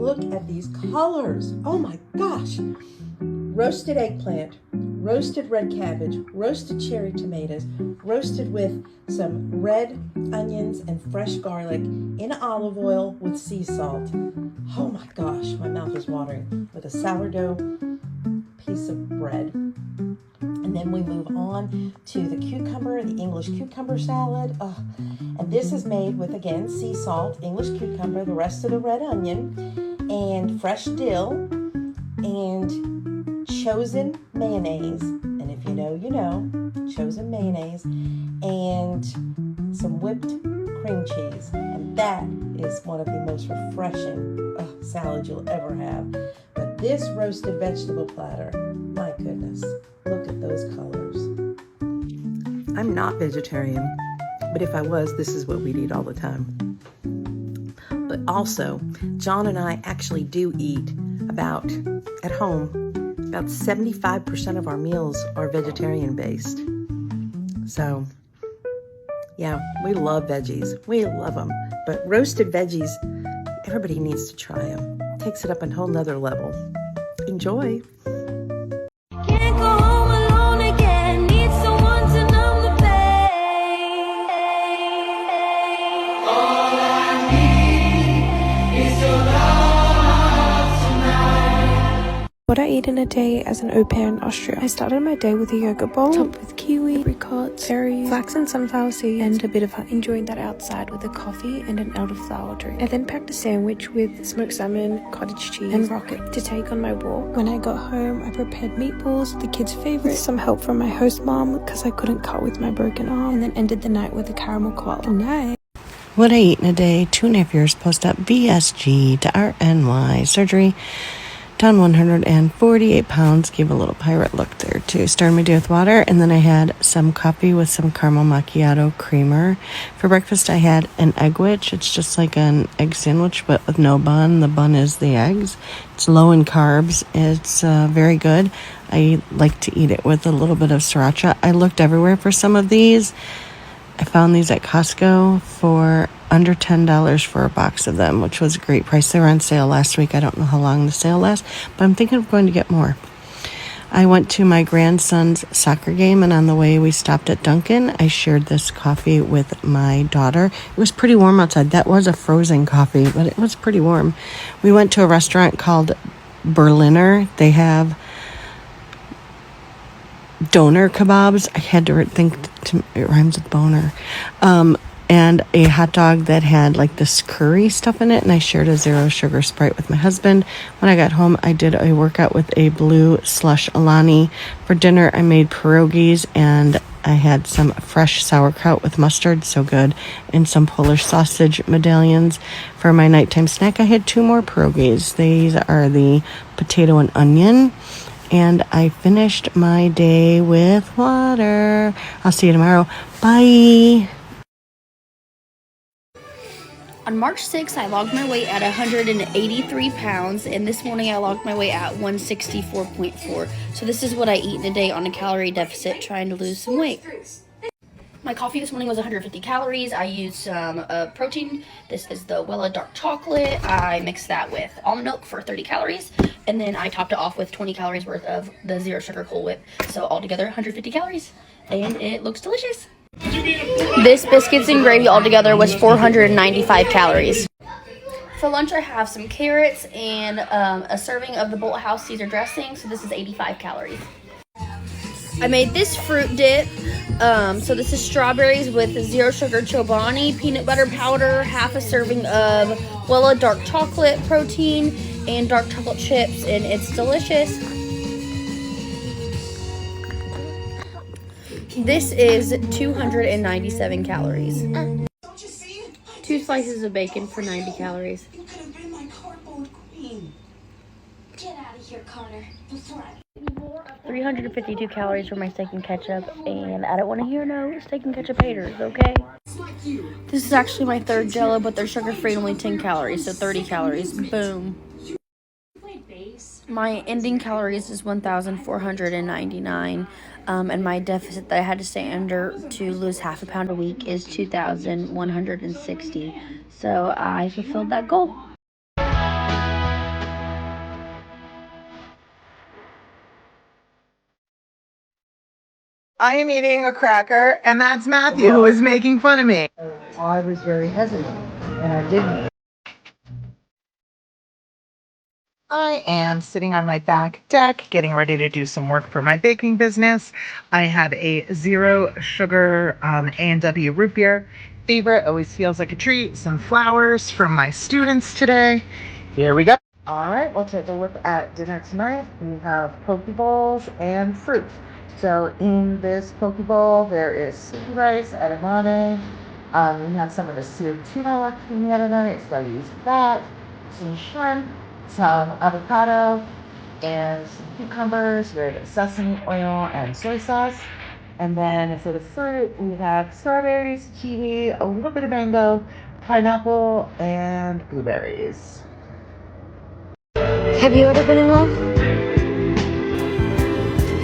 look at these colors. Oh my gosh. Roasted eggplant, roasted red cabbage, roasted cherry tomatoes, roasted with some red onions and fresh garlic in olive oil with sea salt. Oh my gosh, my mouth is watering. With a sourdough piece of bread. And then we move on to the cucumber, the English cucumber salad. Oh, and this is made with, again, sea salt, English cucumber, the rest of the red onion, and fresh dill, and chosen mayonnaise. And if you know, you know, chosen mayonnaise, and some whipped cream cheese. And that is one of the most refreshing salads you'll ever have. But this roasted vegetable platter, my goodness, look at those colors. I'm not vegetarian, but if I was, this is what we'd eat all the time. But also, John and I actually do eat at home, about 75% of our meals are vegetarian based. So, yeah, we love veggies. We love them. But roasted veggies, everybody needs to try them. Takes it up a whole nother level. Enjoy. Can't go home alone again. Need someone to numb the pain. All I need is your love tonight. What I eat in a day as an au pair in Austria. I started my day with a yogurt bowl, topped with kiwi, apricots, berries, flax and sunflower seeds, and a bit of enjoying that outside with a coffee and an elderflower drink. I then packed a sandwich with smoked salmon, cottage cheese, and rocket to take on my walk. When I got home, I prepared meatballs, the kids' favorite, with some help from my host mom because I couldn't cut with my broken arm, and then ended the night with a caramel koala. Good night. What I eat in a day, 2.5 years post-op, VSG to RNY surgery. Down 148 pounds, gave a little pirate look there too. Started my day with water, and then I had some coffee with some caramel macchiato creamer. For breakfast, I had an egg which. It's just like an egg sandwich, but with no bun. The bun is the eggs. It's low in carbs. It's very good. I like to eat it with a little bit of sriracha. I looked everywhere for some of these. I found these at Costco for under $10 for a box of them, which was a great price. They were on sale last week. I don't know how long the sale lasts, but I'm thinking of going to get more. I went to my grandson's soccer game, and on the way we stopped at Dunkin'. I shared this coffee with my daughter. It was pretty warm outside. That was a frozen coffee, but it was pretty warm. We went to a restaurant called Berliner. They have doner kebabs. I had to think it rhymes with boner. And a hot dog that had like this curry stuff in it, and I shared a 0 sugar Sprite with my husband. When I got home, I did a workout with a blue slush Alani. For dinner, I made pierogies, and I had some fresh sauerkraut with mustard, so good, and some Polish sausage medallions. For my nighttime snack, I had 2 more pierogies. These are the potato and onion. And I finished my day with water. I'll see you tomorrow. Bye. On March 6th, I logged my weight at 183 pounds, and this morning I logged my weight at 164.4. So this is what I eat in a day on a calorie deficit, trying to lose some weight. My coffee this morning was 150 calories. I used some protein. This is the Wella dark chocolate. I mixed that with almond milk for 30 calories, and then I topped it off with 20 calories worth of the 0 sugar Cool Whip. So altogether, 150 calories, and it looks delicious. This biscuits and gravy altogether was 495 calories. For lunch, I have some carrots and a serving of the Bolt House Caesar dressing, so this is 85 calories. I made this fruit dip. So this is strawberries with 0 sugar Chobani, peanut butter powder, half a serving of Wella dark chocolate protein, and dark chocolate chips, and it's delicious. This is 297 calories. 2 slices of bacon for 90 calories. You could have been my cardboard queen. Get out of here, Connor. 352 calories for my steak and ketchup, and I don't want to hear no steak and ketchup haters, okay? This is actually my 3rd Jell-O, but they're sugar-free and only 10 calories, so 30 calories. Boom. My ending calories is 1,499, and my deficit that I had to stay under to lose half a pound a week is 2,160. So I fulfilled that goal. I am eating a cracker, and that's Matthew who is making fun of me. I was very hesitant, and I didn't. I am sitting on my back deck getting ready to do some work for my baking business. I have a zero sugar A&W root beer. Favorite, always feels like a treat. Some flowers from my students today. Here we go. All right, we'll take a look at dinner tonight. We have poke bowls and fruit. So in this poke bowl, there is sticky rice, edamame. We have some of the seared tuna left from the other night, so I used that. Some shrimp, some avocado, and some cucumbers with sesame oil and soy sauce. And then for the fruit, we have strawberries, kiwi, a little bit of mango, pineapple, and blueberries. Have you ever been in love?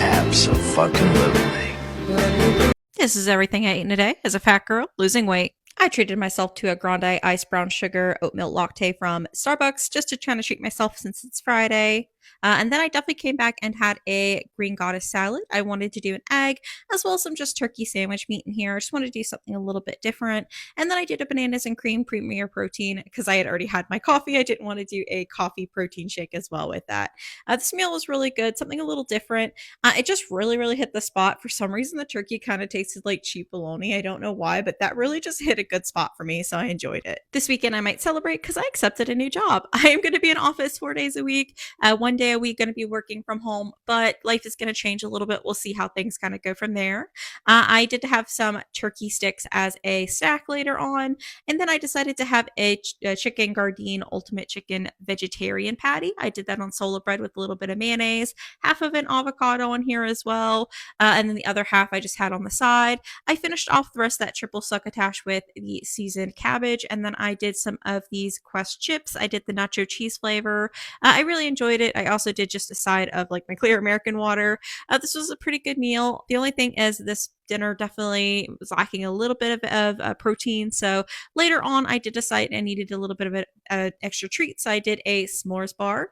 Abso-fucking-lutely. This is everything I ate in a day as a fat girl losing weight. I treated myself to a grande iced brown sugar oat milk latte from Starbucks just to try to treat myself since it's Friday. And then I definitely came back and had a green goddess salad. I wanted to do an egg as well as some just turkey sandwich meat in here. I just wanted to do something a little bit different. And then I did a bananas and cream premier protein because I had already had my coffee. I didn't want to do a coffee protein shake as well with that. This meal was really good, something a little different. It just really hit the spot. For some reason, the turkey kind of tasted like cheap bologna. I don't know why, but that really just hit a good spot for me, so I enjoyed it. This weekend, I might celebrate because I accepted a new job. I am going to be in office 4 days a week. One day a week going to be working from home, but life is going to change a little bit. We'll see how things kind of go from there. I did have some turkey sticks as a snack later on, and then I decided to have a chicken Gardein ultimate chicken vegetarian patty. I did that on solo bread with a little bit of mayonnaise, half of an avocado on here as well, and then the other half I just had on the side. I finished off the rest of that triple succotash with the seasoned cabbage, and then I did some of these Quest chips. I did the nacho cheese flavor. I really enjoyed it. I also did just a side of like my clear American water. This was a pretty good meal. The only thing is this dinner definitely was lacking a little bit of protein. So later on, I did decide I needed a little bit of an extra treat. So I did a s'mores bar.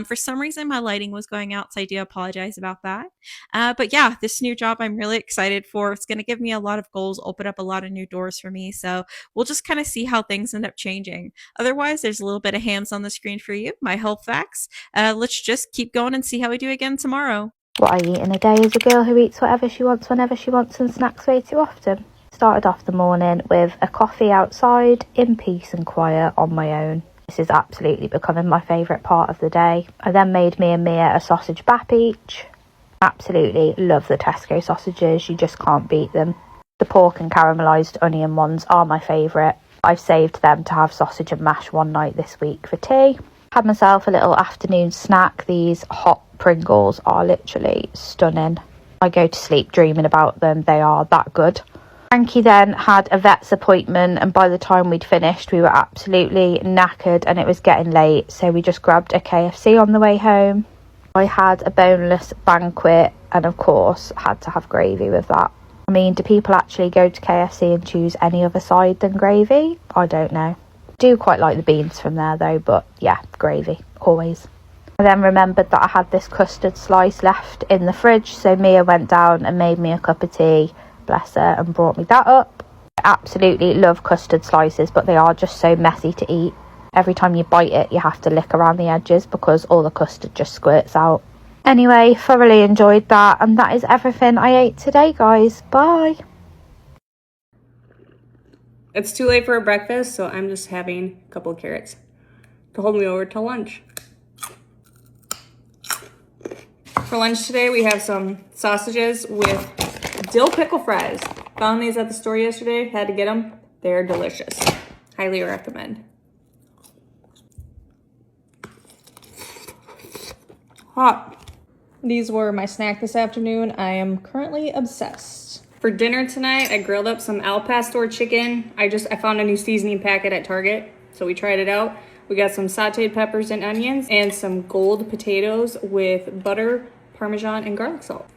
For some reason, my lighting was going out, so I do apologize about that. But yeah, this new job I'm really excited for. It's going to give me a lot of goals, open up a lot of new doors for me. So we'll just kind of see how things end up changing. Otherwise, there's a little bit of hams on the screen for you, my health facts. Let's just keep going and see how we do again tomorrow. What I eat in a day is a girl who eats whatever she wants whenever she wants and snacks way too often. Started off the morning with a coffee outside in peace and quiet on my own. This is absolutely becoming my favourite part of the day. I then made me and Mia a sausage bap each. Absolutely love the Tesco sausages, you just can't beat them. The pork and caramelised onion ones are my favourite. I've saved them to have sausage and mash one night this week for tea. Had myself a little afternoon snack. These hot Pringles are literally stunning. I go to sleep dreaming about them. They are that good. Frankie then had a vet's appointment, and by the time we'd finished, we were absolutely knackered and it was getting late. So we just grabbed a KFC on the way home. I had a boneless banquet and of course had to have gravy with that. I mean, do people actually go to KFC and choose any other side than gravy? I don't know. Do quite like the beans from there though, but yeah, gravy always. I then remembered that I had this custard slice left in the fridge, so Mia went down and made me a cup of tea, bless her, and brought me that up. I absolutely love custard slices, but they are just so messy to eat. Every time you bite it, you have to lick around the edges because all the custard just squirts out. Anyway, thoroughly enjoyed that, and that is everything I ate today, guys. Bye! It's too late for a breakfast, so I'm just having a couple of carrots to hold me over till lunch. For lunch today, we have some sausages with dill pickle fries. Found these at the store yesterday, had to get them. They're delicious. Highly recommend. Hot. These were my snack this afternoon. I am currently obsessed. For dinner tonight, I grilled up some al pastor chicken. I found a new seasoning packet at Target, so we tried it out. We got some sauteed peppers and onions and some gold potatoes with butter, Parmesan, and garlic salt.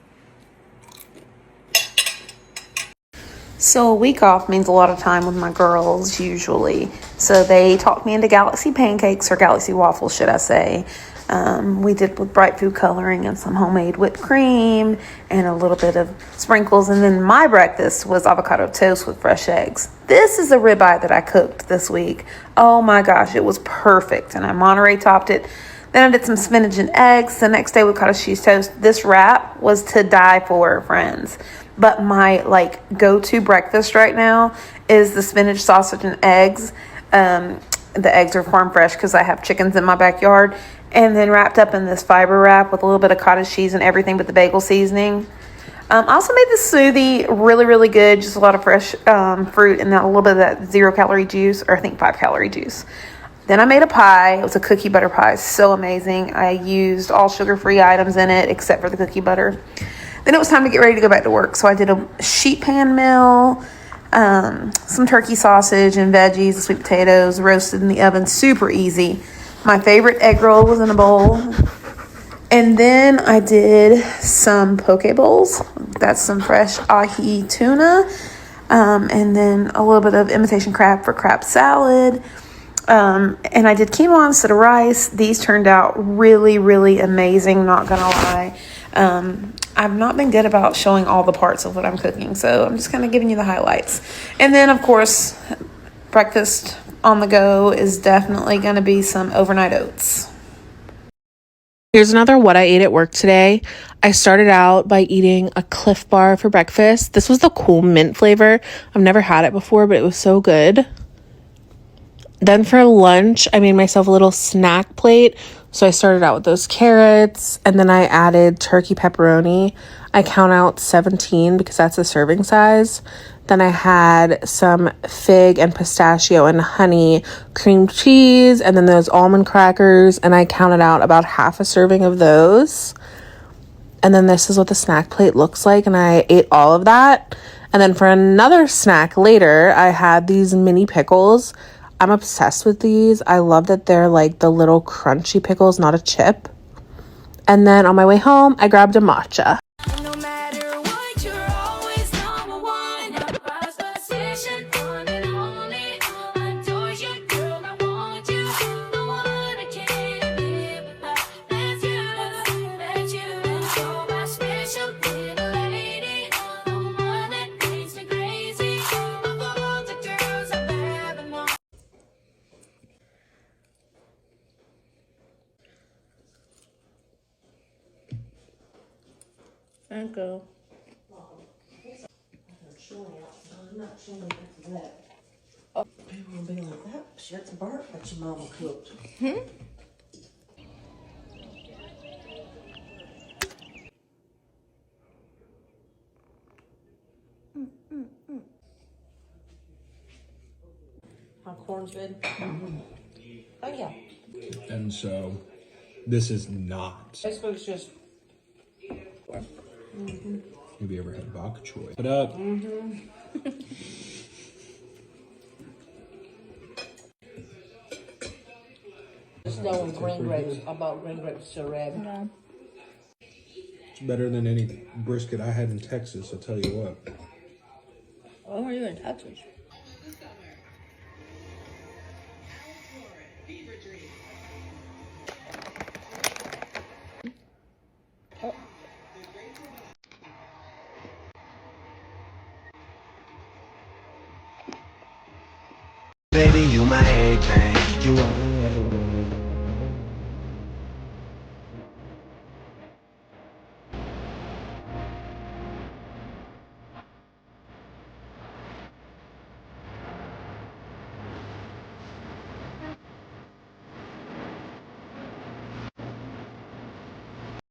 So a week off means a lot of time with my girls usually. So they talked me into Galaxy pancakes, or Galaxy waffles should I say. We did with bright food coloring and some homemade whipped cream and a little bit of sprinkles. And then my breakfast was avocado toast with fresh eggs. This is a ribeye that I cooked this week. Oh my gosh, it was perfect. And I Monterey topped it. Then I did some spinach and eggs. The next day we caught a cheese toast. This wrap was to die for, friends. But my go-to breakfast right now is the spinach, sausage, and eggs. The eggs are farm fresh because I have chickens in my backyard. And then wrapped up in this fiber wrap with a little bit of cottage cheese and everything but the bagel seasoning. I also made this smoothie really, really good. Just a lot of fresh fruit and a little bit of that 0-calorie juice, or I think 5-calorie juice. Then I made a pie. It was a cookie butter pie. So amazing. I used all sugar-free items in it except for the cookie butter. Then it was time to get ready to go back to work. So I did a sheet pan meal, some turkey sausage and veggies, sweet potatoes, roasted in the oven. Super easy. My favorite egg roll was in a bowl. And then I did some poke bowls. That's some fresh ahi tuna. And then a little bit of imitation crab for crab salad. And I did quinoa instead of rice. These turned out really, really amazing, not gonna lie. I've not been good about showing all the parts of what I'm cooking, so I'm just kind of giving you the highlights. And then, of course, breakfast on the go is definitely going to be some overnight oats. Here's another what I ate at work today. I started out by eating a Cliff Bar for breakfast. This was the cool mint flavor. I've never had it before, but it was so good. Then for lunch, I made myself a little snack plate. So I started out with those carrots, and then I added turkey pepperoni. I count out 17 because that's the serving size. Then I had some fig and pistachio and honey cream cheese, and then those almond crackers, and I counted out about half a serving of those. And then this is what the snack plate looks like, and I ate all of that. And then for another snack later, I had these mini pickles. I'm obsessed with these. I love that they're like the little crunchy pickles, not a chip. And then on my way home, I grabbed a matcha. No matter what, you're always number one. My first position, one and only. I adore you, girl, I want you. The one I can't live without. That's you. You're my special little lady. The one that makes me crazy. Of all the girls I've ever known. Thank you. Oh, people will be like, that shit's burnt, but your mama cooked. My corn's good. Oh yeah. And so this is not. This food's just. Have you ever had bok choy? Put up. Snow and green grapes. I bought green grapes to red. It's better than any brisket I had in Texas, I'll tell you what. When were you in Texas? Baby, you my everything. You are.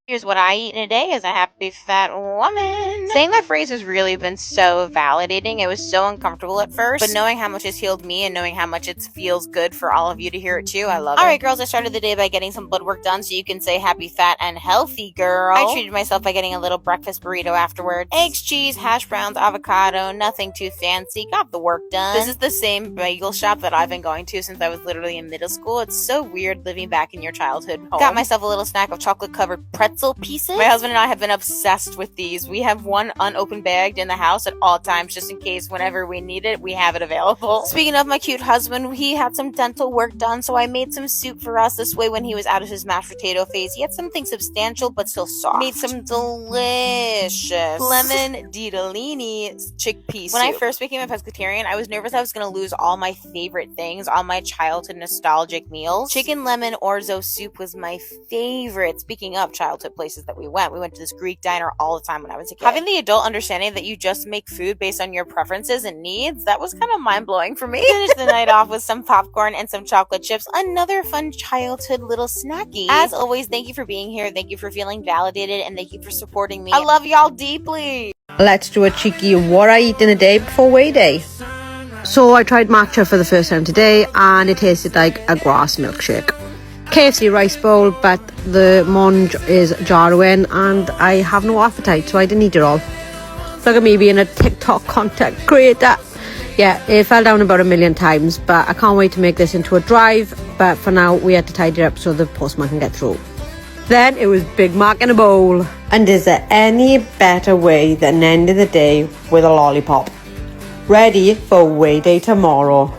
Here's what I eat in a day as a happy fat woman. Saying that phrase has really been so validating. It was so uncomfortable at first, but knowing how much it's healed me and knowing how much it feels good for all of you to hear it too, I love it. Alright girls, I started the day by getting some blood work done so you can say happy fat and healthy girl. I treated myself by getting a little breakfast burrito afterwards. Eggs, cheese, hash browns, avocado, nothing too fancy. Got the work done. This is the same bagel shop that I've been going to since I was literally in middle school. It's so weird living back in your childhood home. Got myself a little snack of chocolate covered pretzels pretzel pieces. My husband and I have been obsessed with these. We have one unopened bagged in the house at all times, just in case whenever we need it, we have it available. Speaking of my cute husband, he had some dental work done, so I made some soup for us. This way, when he was out of his mashed potato phase, he had something substantial but still soft. Made some delicious lemon ditalini chickpea soup. When I first became a pescatarian, I was nervous I was going to lose all my favorite things, all my childhood nostalgic meals. Chicken lemon orzo soup was my favorite. Speaking of childhood places that we went to this Greek diner all the time when I was a kid. Having the adult understanding that you just make food based on your preferences and needs, that was kind of mind-blowing for me. Finished the night off with some popcorn and some chocolate chips, another fun childhood little snacky. As always, thank you for being here, thank you for feeling validated, and thank you for supporting me. I love y'all deeply. Let's do a cheeky what I eat in a day before weigh day. So I tried matcha for the first time today and it tasted like a grass milkshake. KFC rice bowl, but the munch is jarring and I have no appetite, so I didn't eat it all. Look at me being a TikTok content creator. Yeah, it fell down about 1 million times, but I can't wait to make this into a drive. But for now, we had to tidy it up so the postman can get through. Then it was Big Mac in a bowl. And is there any better way than end of the day with a lollipop? Ready for weigh day tomorrow.